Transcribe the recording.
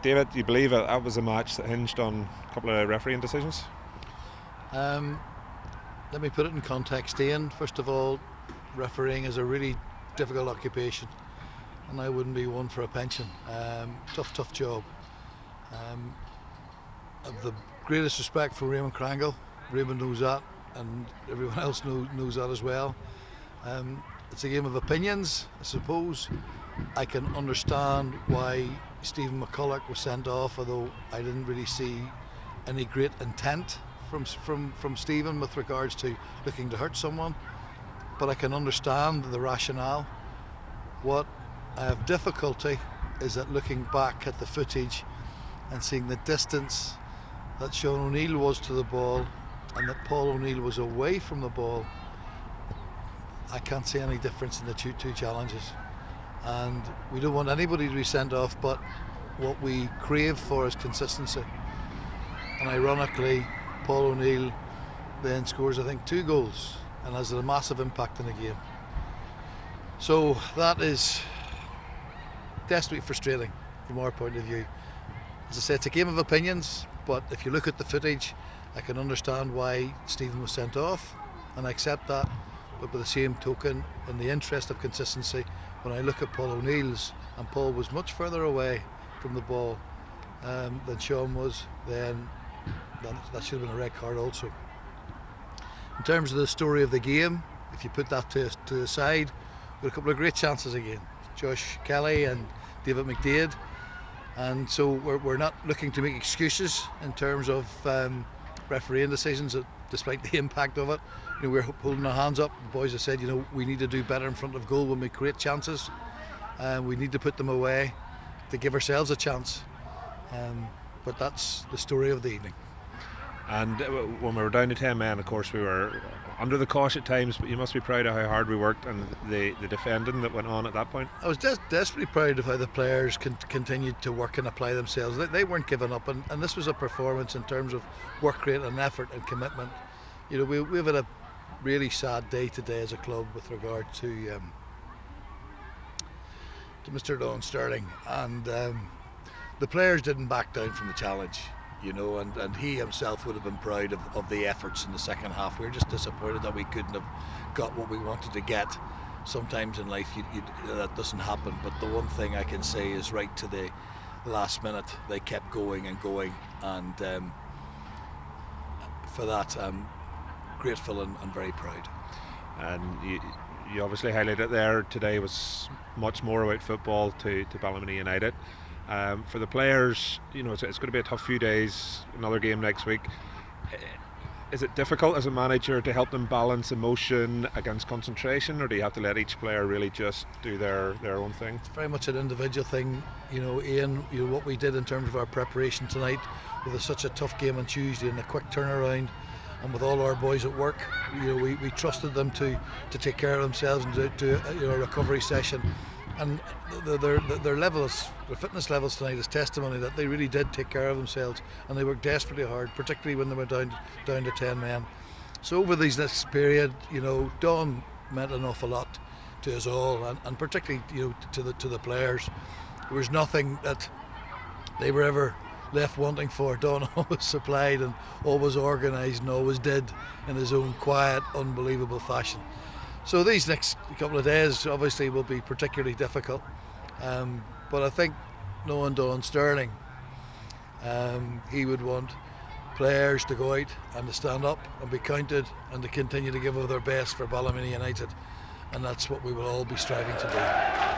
David, do you believe that was a match that hinged on a couple of refereeing decisions? Let me put it in context, Iain. First of all, refereeing is a really difficult occupation, and I wouldn't be one for a pension. Tough job. I've the greatest respect for Raymond Crangle. Raymond knows that, and everyone else knows that as well. It's a game of opinions, I suppose. I can understand why Stephen McCulloch was sent off, although I didn't really see any great intent from Stephen with regards to looking to hurt someone. But I can understand the rationale. What I have difficulty is that looking back at the footage and seeing the distance that Sean O'Neill was to the ball and that Paul O'Neill was away from the ball, I can't see any difference in the two challenges. And we don't want anybody to be sent off, but what we crave for is consistency. And ironically, Paul O'Neill then scores, I think, 2 goals and has a massive impact in the game. So that is desperately frustrating from our point of view. As I say, it's a game of opinions, but if you look at the footage, I can understand why Stephen was sent off, and I accept that. But by the same token, in the interest of consistency, when I look at Paul O'Neill's, and Paul was much further away from the ball than Sean was, then that should have been a red card also. In terms of the story of the game, if you put that to the side, we had a couple of great chances again. Josh Kelly and David McDade. And so we're not looking to make excuses in terms of refereeing decisions, despite the impact of it. We're holding our hands up. The boys have said, we need to do better in front of goal when we create chances. We need to put them away to give ourselves a chance. But that's the story of the evening. And when we were down to 10 men, of course, we were under the cosh at times, but you must be proud of how hard we worked and the defending that went on at that point. I was desperately proud of how the players continued to work and apply themselves. They weren't giving up, and this was a performance in terms of work rate and effort and commitment. We've had a really sad day today as a club with regard to Mr. Don Sterling, and the players didn't back down from the challenge. And he himself would have been proud of the efforts in the second half. We were just disappointed that we couldn't have got what we wanted to get. Sometimes in life that doesn't happen, but the one thing I can say is right to the last minute they kept going and going, and for that I'm grateful and very proud. And you obviously highlighted there today was much more about football to Ballymena United. For the players, it's going to be a tough few days, another game next week. Is it difficult as a manager to help them balance emotion against concentration, or do you have to let each player really just do their own thing? It's very much an individual thing. Iain, what we did in terms of our preparation tonight with such a tough game on Tuesday and a quick turnaround, and with all our boys at work, we trusted them to take care of themselves and do a recovery session. And their levels, their fitness levels tonight is testimony that they really did take care of themselves, and they worked desperately hard, particularly when they were down to 10 men. So over these next period, Don meant an awful lot to us all, and particularly to the players. There was nothing that they were ever left wanting for. Don always supplied and always organised and always did in his own quiet, unbelievable fashion. So these next couple of days obviously will be particularly difficult, but I think knowing Don Sterling, he would want players to go out and to stand up and be counted and to continue to give of their best for Ballymena United, and that's what we will all be striving to do.